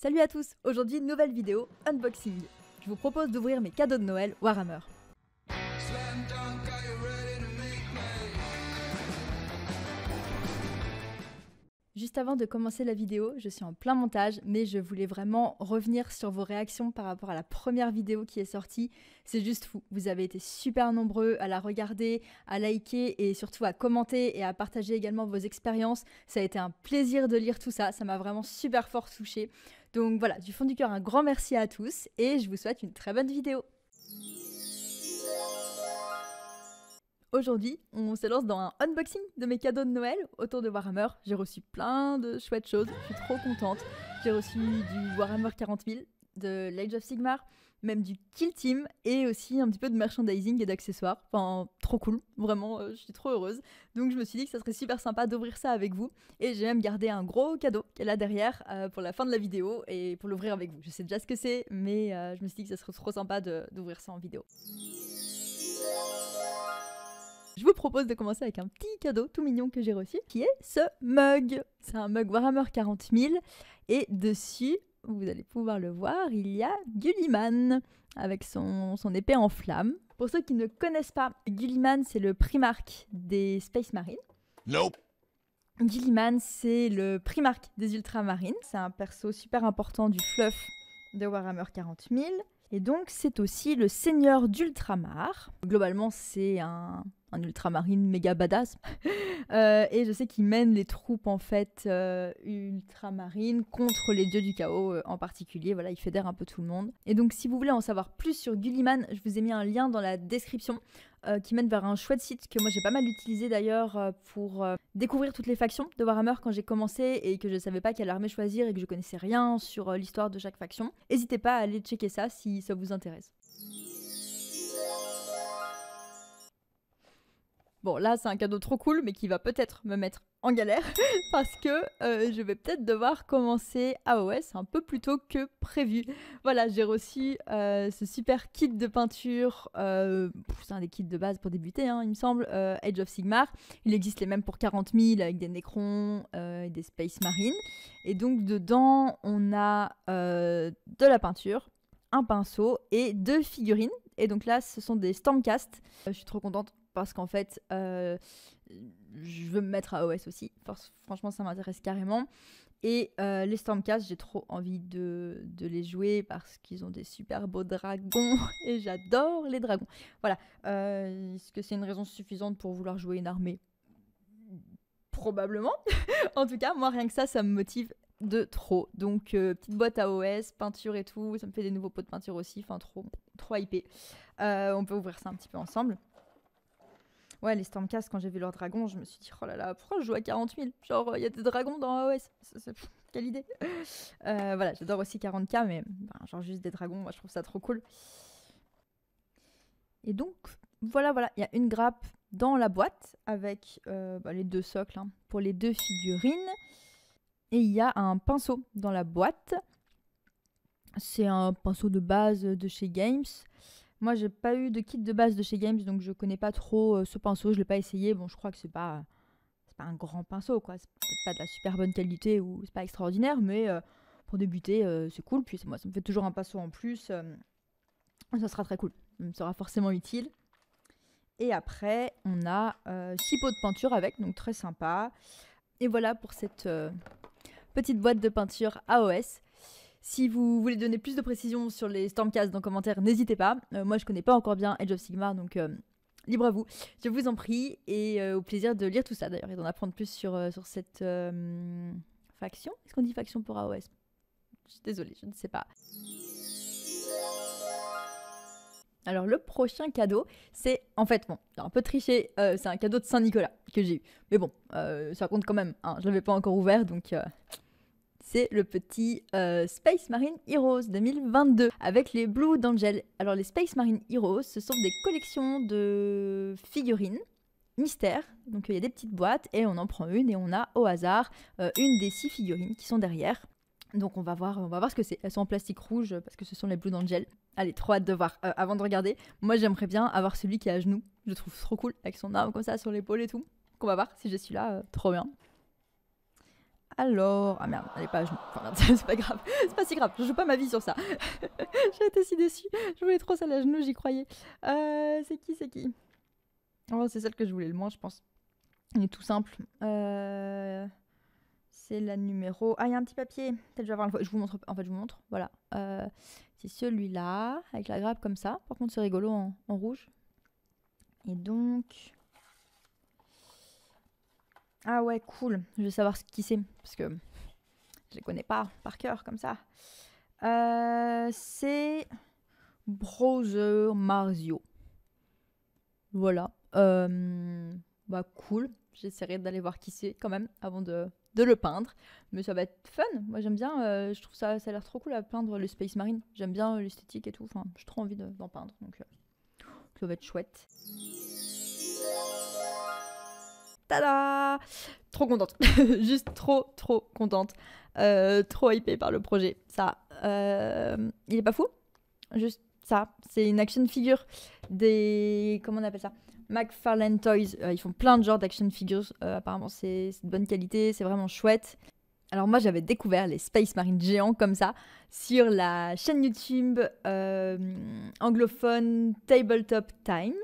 Salut à tous, aujourd'hui nouvelle vidéo unboxing. Je vous propose d'ouvrir mes cadeaux de Noël Warhammer. Juste avant de commencer la vidéo, je suis en plein montage, mais je voulais vraiment revenir sur vos réactions par rapport à la première vidéo qui est sortie. C'est juste fou, vous avez été super nombreux à la regarder, à liker et surtout à commenter et à partager également vos expériences. Ça a été un plaisir de lire tout ça, ça m'a vraiment super fort touchée. Donc voilà, du fond du cœur, un grand merci à tous et je vous souhaite une très bonne vidéo. Aujourd'hui, on se lance dans un unboxing de mes cadeaux de Noël autour de Warhammer. J'ai reçu plein de chouettes choses, je suis trop contente. J'ai reçu du Warhammer 40 000, de l'Age of Sigmar, même du Kill Team et aussi un petit peu de merchandising et d'accessoires. Enfin, trop cool, vraiment, je suis trop heureuse. Donc je me suis dit que ça serait super sympa d'ouvrir ça avec vous. Et j'ai même gardé un gros cadeau qu'elle a derrière pour la fin de la vidéo et pour l'ouvrir avec vous. Je sais déjà ce que c'est, mais je me suis dit que ça serait trop sympa d'ouvrir ça en vidéo. Je vous propose de commencer avec un petit cadeau tout mignon que j'ai reçu, qui est ce mug. C'est un mug Warhammer 40 000, et dessus, vous allez pouvoir le voir, il y a Guilliman, avec son épée en flamme. Pour ceux qui ne connaissent pas, Guilliman, c'est le Primarque des Space Marines. Nope. Guilliman, c'est le Primarque des Ultramarines. C'est un perso super important du fluff de Warhammer 40 000. Et donc, c'est aussi le seigneur d'Ultramar. Globalement, c'est un ultramarine méga badass. Et je sais qu'il mène les troupes, en fait, ultramarines contre les dieux du chaos en particulier. Voilà, il fédère un peu tout le monde. Et donc, si vous voulez en savoir plus sur Guilliman, je vous ai mis un lien dans la description qui mène vers un chouette site que moi j'ai pas mal utilisé d'ailleurs pour découvrir toutes les factions de Warhammer quand j'ai commencé et que je savais pas quelle armée choisir et que je connaissais rien sur l'histoire de chaque faction. N'hésitez pas à aller checker ça si ça vous intéresse. Bon, là, c'est un cadeau trop cool, mais qui va peut-être me mettre en galère parce que je vais peut-être devoir commencer AOS un peu plus tôt que prévu. Voilà, j'ai reçu ce super kit de peinture. C'est un des kits de base pour débuter, hein, il me semble. Age of Sigmar. Il existe les mêmes pour 40 000 avec des Necrons et des Space Marines. Et donc, dedans, on a de la peinture, un pinceau et 2 figurines. Et donc là, ce sont des Stormcast. Je suis trop contente. Parce qu'en fait, je veux me mettre à OS aussi. Franchement, ça m'intéresse carrément. Et les Stormcast, j'ai trop envie de les jouer parce qu'ils ont des super beaux dragons. Et j'adore les dragons. Voilà. Est-ce que c'est une raison suffisante pour vouloir jouer une armée? Probablement. En tout cas, moi, rien que ça me motive de trop. Donc, petite boîte à OS, peinture et tout. Ça me fait des nouveaux pots de peinture aussi. Enfin, trop hypé. On peut ouvrir ça un petit peu ensemble. Ouais, les Stormcast, quand j'ai vu leurs dragons, je me suis dit, oh là là, pourquoi je joue à 40 000? Genre, il y a des dragons dans AOS. Quelle idée. Voilà, j'adore aussi 40K, mais genre juste des dragons, moi je trouve ça trop cool. Et donc, voilà, il y a une grappe dans la boîte avec les 2 socles hein, pour les 2 figurines. Et il y a un pinceau dans la boîte. C'est un pinceau de base de chez Games. Moi, j'ai pas eu de kit de base de chez Games, donc je connais pas trop ce pinceau, je l'ai pas essayé. Bon, je crois que c'est pas un grand pinceau, quoi. C'est peut-être pas de la super bonne qualité ou c'est pas extraordinaire, mais pour débuter, c'est cool. Puis moi, ça me fait toujours un pinceau en plus. Ça sera très cool. Ça me sera forcément utile. Et après, on a 6 pots de peinture avec, donc très sympa. Et voilà pour cette petite boîte de peinture AOS. Si vous voulez donner plus de précisions sur les Stormcast dans les commentaires, n'hésitez pas. Moi, je connais pas encore bien Age of Sigmar, donc libre à vous. Je vous en prie, et au plaisir de lire tout ça d'ailleurs, et d'en apprendre plus sur cette faction. Est-ce qu'on dit faction pour AOS? Je suis désolée, je ne sais pas. Alors le prochain cadeau, c'est en fait, bon, j'ai un peu triché, c'est un cadeau de Saint-Nicolas que j'ai eu. Mais bon, ça compte quand même, hein, je l'avais pas encore ouvert, donc... C'est le petit Space Marine Heroes 2022 avec les Blue d'Angel. Alors les Space Marine Heroes, ce sont des collections de figurines mystères. Donc il y a des petites boîtes et on en prend une et on a au hasard une des 6 figurines qui sont derrière. Donc on va voir ce que c'est. Elles sont en plastique rouge parce que ce sont les Blue d'Angel. Allez, trop hâte de voir. Avant de regarder, moi j'aimerais bien avoir celui qui est à genoux. Je le trouve trop cool avec son arme comme ça sur l'épaule et tout. Donc on va voir si j'ai celui-là, trop bien. Alors, ah merde, elle est pas à genoux. Enfin, merde, c'est pas grave, c'est pas si grave, je joue pas ma vie sur ça. J'ai été si déçue, je voulais trop celle à genoux, j'y croyais. C'est qui? Oh, c'est celle que je voulais le moins, je pense. Elle est tout simple. C'est la numéro... Ah, il y a un petit papier. Peut-être je vais avoir je vous montre. En fait, je vous montre. Voilà. C'est celui-là, avec la grappe comme ça. Par contre, c'est rigolo en rouge. Et donc... Ah ouais, cool. Je vais savoir qui c'est. Parce que je les connais pas par cœur, comme ça. C'est... Browser Marzio. Voilà. Bah cool. J'essaierai d'aller voir qui c'est quand même avant de le peindre. Mais ça va être fun. Moi j'aime bien. Je trouve ça a l'air trop cool à peindre le Space Marine. J'aime bien l'esthétique et tout. Enfin, j'ai trop envie d'en peindre. Donc ça va être chouette. Tada! Trop contente. Juste trop contente. Trop hypée par le projet. Ça. Il est pas fou? Juste ça. C'est une action figure des... Comment on appelle ça? McFarlane Toys, ils font plein de genres d'action figures, apparemment c'est de bonne qualité, c'est vraiment chouette. Alors moi j'avais découvert les Space Marine géants comme ça sur la chaîne YouTube anglophone Tabletop Time.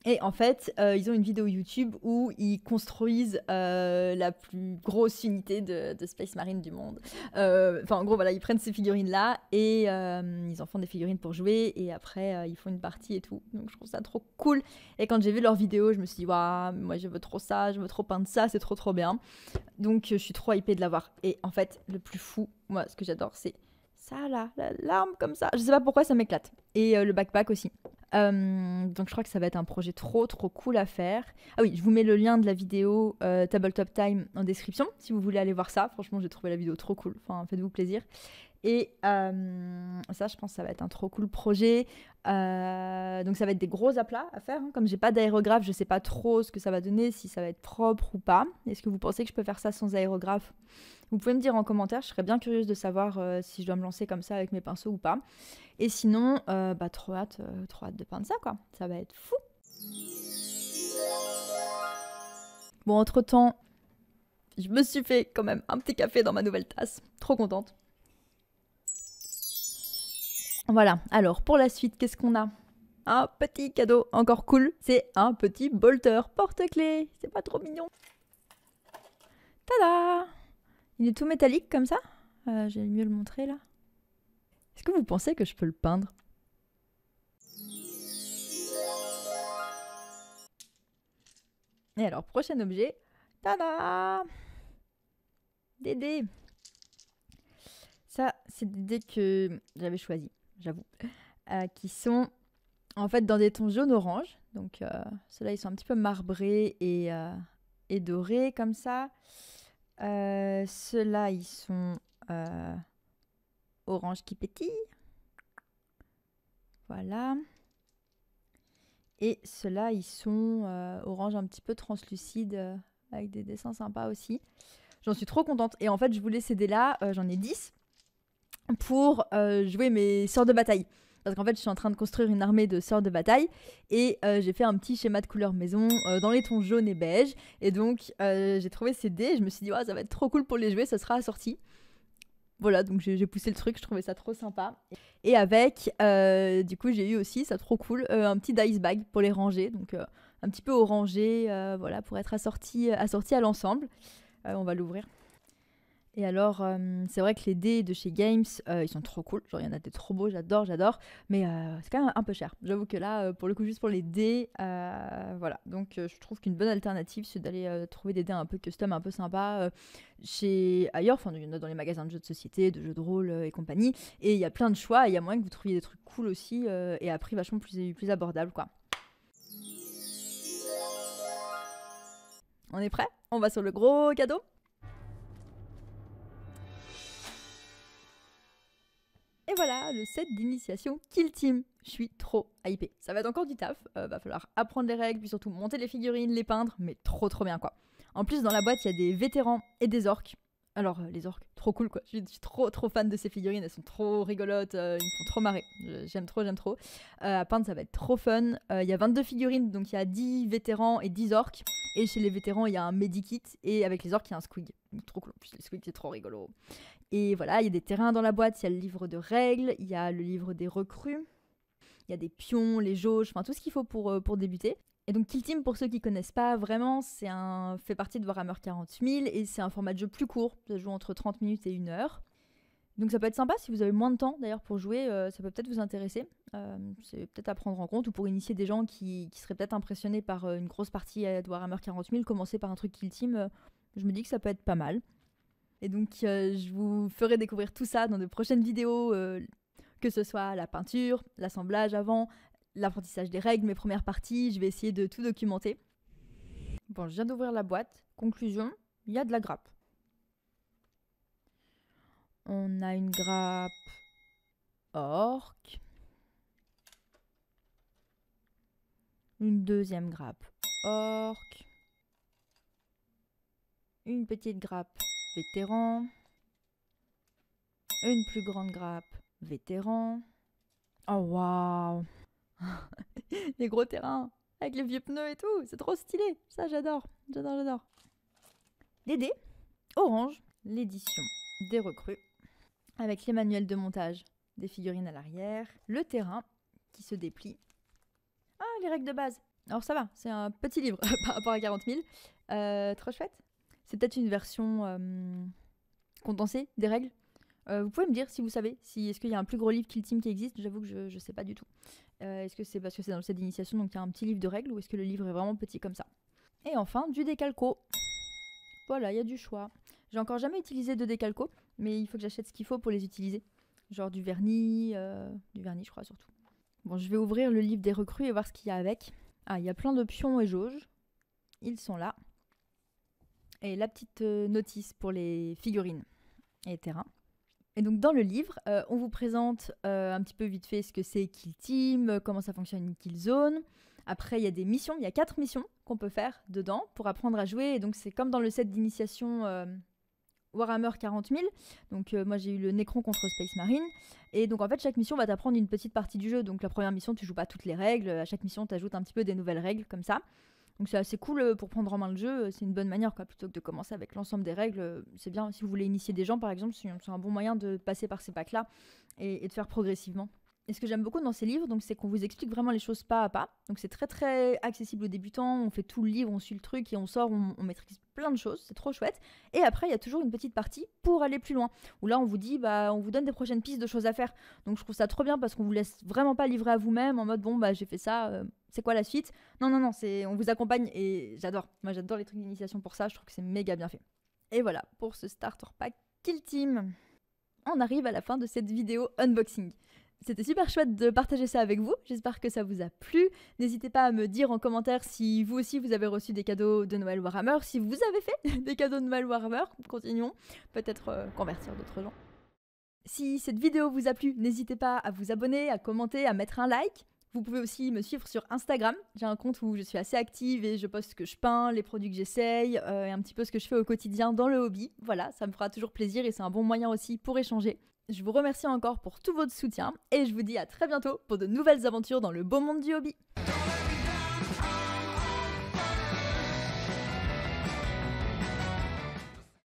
Et en fait, ils ont une vidéo YouTube où ils construisent la plus grosse unité de Space Marine du monde. Enfin, en gros, voilà, ils prennent ces figurines-là et ils en font des figurines pour jouer. Et après, ils font une partie et tout. Donc, je trouve ça trop cool. Et quand j'ai vu leur vidéo, je me suis dit, waouh, moi, je veux trop ça, je veux trop peindre ça, c'est trop bien. Donc, je suis trop hypée de l'avoir. Et en fait, le plus fou, moi, ce que j'adore, c'est ça là, l'arme comme ça. Je sais pas pourquoi ça m'éclate. Et le backpack aussi. Donc je crois que ça va être un projet trop cool à faire. Ah oui, je vous mets le lien de la vidéo Tabletop Time en description si vous voulez aller voir ça. Franchement, j'ai trouvé la vidéo trop cool. Enfin, faites-vous plaisir. Et ça, je pense que ça va être un trop cool projet. Donc ça va être des gros aplats à faire. Hein. Comme j'ai pas d'aérographe, je sais pas trop ce que ça va donner, si ça va être propre ou pas. Est-ce que vous pensez que je peux faire ça sans aérographe? Vous pouvez me dire en commentaire, je serais bien curieuse de savoir si je dois me lancer comme ça avec mes pinceaux ou pas. Et sinon, bah trop hâte de peindre ça quoi. Ça va être fou. Bon, entre-temps, je me suis fait quand même un petit café dans ma nouvelle tasse. Trop contente. Voilà, alors pour la suite, qu'est-ce qu'on a? Un petit cadeau encore cool, c'est un petit bolter porte-clés. C'est pas trop mignon? Tada! Il est tout métallique comme ça. J'ai mieux le montrer là. Est-ce que vous pensez que je peux le peindre? Et alors, prochain objet. Tada! Des dés. Ça, c'est des dés que j'avais choisis, j'avoue. Qui sont en fait dans des tons jaune-orange. Donc, ceux-là, ils sont un petit peu marbrés et dorés comme ça. Ceux-là, ils sont orange qui pétille. Voilà. Et ceux-là, ils sont orange un petit peu translucide avec des dessins sympas aussi. J'en suis trop contente. Et en fait, je voulais ces dés-là, j'en ai 10, pour jouer mes sœurs de bataille. Parce qu'en fait, je suis en train de construire une armée de sœurs de bataille et j'ai fait un petit schéma de couleur maison dans les tons jaune et beige. Et donc, j'ai trouvé ces dés et je me suis dit, oh, ça va être trop cool pour les jouer, ça sera assorti. Voilà, donc j'ai poussé le truc, je trouvais ça trop sympa. Et avec, du coup, j'ai eu aussi, ça trop cool, un petit dice bag pour les ranger. Donc, un petit peu orangé, voilà, pour être assorti à l'ensemble. On va l'ouvrir. Et alors, c'est vrai que les dés de chez Games, ils sont trop cool. Genre, il y en a des trop beaux, j'adore. Mais c'est quand même un peu cher. J'avoue que là, pour le coup, juste pour les dés, voilà. Donc, je trouve qu'une bonne alternative, c'est d'aller trouver des dés un peu custom, un peu sympa chez ailleurs. Enfin, il y en a dans les magasins de jeux de société, de jeux de rôle et compagnie. Et il y a plein de choix. Et il y a moyen que vous trouviez des trucs cool aussi et à prix vachement plus abordable, quoi. On est prêt? On va sur le gros cadeau. Et voilà, le set d'initiation Kill Team. Je suis trop hypée. Ça va être encore du taf. Va falloir apprendre les règles, puis surtout monter les figurines, les peindre, mais trop bien quoi. En plus, dans la boîte, il y a des vétérans et des orques. Alors, les orques, trop cool quoi. Je suis trop fan de ces figurines. Elles sont trop rigolotes. Ils me font trop marrer. J'aime trop. À peindre, ça va être trop fun. Il y a 22 figurines, donc il y a 10 vétérans et 10 orques. Et chez les vétérans, il y a un Medikit et avec les orques, il y a un Squig. Donc, trop cool. En plus, les Squigs, c'est trop rigolo. Et voilà, il y a des terrains dans la boîte, il y a le livre de règles, il y a le livre des recrues, il y a des pions, les jauges, enfin tout ce qu'il faut pour débuter. Et donc Kill Team, pour ceux qui connaissent pas vraiment, fait partie de Warhammer 40 000 et c'est un format de jeu plus court. Ça joue entre 30 minutes et 1 heure. Donc ça peut être sympa si vous avez moins de temps d'ailleurs pour jouer, ça peut peut-être vous intéresser. C'est peut-être à prendre en compte ou pour initier des gens qui seraient peut-être impressionnés par une grosse partie de Warhammer 40 000, commencer par un truc Kill Team, je me dis que ça peut être pas mal. Et donc je vous ferai découvrir tout ça dans de prochaines vidéos, que ce soit la peinture, l'assemblage avant, l'apprentissage des règles, mes premières parties, je vais essayer de tout documenter. Bon, je viens d'ouvrir la boîte. Conclusion, il y a de la grappe. On a une grappe orque. Une deuxième grappe orque. Une petite grappe vétéran. Une plus grande grappe vétéran. Oh waouh. Les gros terrains avec les vieux pneus et tout, c'est trop stylé. Ça j'adore, j'adore. Les dés orange, l'édition des recrues avec les manuels de montage des figurines à l'arrière, le terrain qui se déplie. Ah, les règles de base. Alors ça va, c'est un petit livre par rapport à 40 000. Trop chouette. C'est peut-être une version condensée des règles. Vous pouvez me dire si vous savez, est-ce qu'il y a un plus gros livre Kill Team qui existe. J'avoue que je sais pas du tout. Est-ce que c'est parce que c'est dans le set d'initiation, donc il y a un petit livre de règles, ou est-ce que le livre est vraiment petit comme ça? Et enfin, du décalco. Voilà, il y a du choix. J'ai encore jamais utilisé de décalco, mais il faut que j'achète ce qu'il faut pour les utiliser. Genre du vernis je crois surtout. Bon, je vais ouvrir le livre des recrues et voir ce qu'il y a avec. Ah, il y a plein de pions et jauges. Ils sont là. Et la petite notice pour les figurines et terrains. Et donc dans le livre, on vous présente un petit peu vite fait ce que c'est Kill Team, comment ça fonctionne une Kill Zone. Après, il y a des missions, il y a 4 missions qu'on peut faire dedans pour apprendre à jouer. Et donc c'est comme dans le set d'initiation Warhammer 40 000. Donc moi j'ai eu le Necron contre Space Marine. Et donc en fait chaque mission va t'apprendre une petite partie du jeu. Donc la première mission tu joues pas toutes les règles, à chaque mission tu ajoutes un petit peu des nouvelles règles comme ça. Donc c'est assez cool pour prendre en main le jeu, c'est une bonne manière quoi, plutôt que de commencer avec l'ensemble des règles. C'est bien si vous voulez initier des gens par exemple, c'est un bon moyen de passer par ces packs là et de faire progressivement. Et ce que j'aime beaucoup dans ces livres, donc, c'est qu'on vous explique vraiment les choses pas à pas. Donc c'est très très accessible aux débutants, on fait tout le livre, on suit le truc et on sort, on maîtrise plein de choses, c'est trop chouette. Et après il y a toujours une petite partie pour aller plus loin, où là on vous dit, on vous donne des prochaines pistes de choses à faire. Donc je trouve ça trop bien parce qu'on vous laisse vraiment pas livrer à vous-même en mode bon j'ai fait ça, c'est quoi la suite? Non, on vous accompagne et j'adore. Moi j'adore les trucs d'initiation pour ça, je trouve que c'est méga bien fait. Et voilà, pour ce starter pack Kill Team. On arrive à la fin de cette vidéo unboxing. C'était super chouette de partager ça avec vous, j'espère que ça vous a plu. N'hésitez pas à me dire en commentaire si vous aussi vous avez reçu des cadeaux de Noël Warhammer, si vous avez fait des cadeaux de Noël Warhammer, continuons, peut-être convertir d'autres gens. Si cette vidéo vous a plu, n'hésitez pas à vous abonner, à commenter, à mettre un like. Vous pouvez aussi me suivre sur Instagram, j'ai un compte où je suis assez active et je poste ce que je peins, les produits que j'essaye et un petit peu ce que je fais au quotidien dans le hobby. Voilà, ça me fera toujours plaisir et c'est un bon moyen aussi pour échanger. Je vous remercie encore pour tout votre soutien et je vous dis à très bientôt pour de nouvelles aventures dans le beau monde du hobby.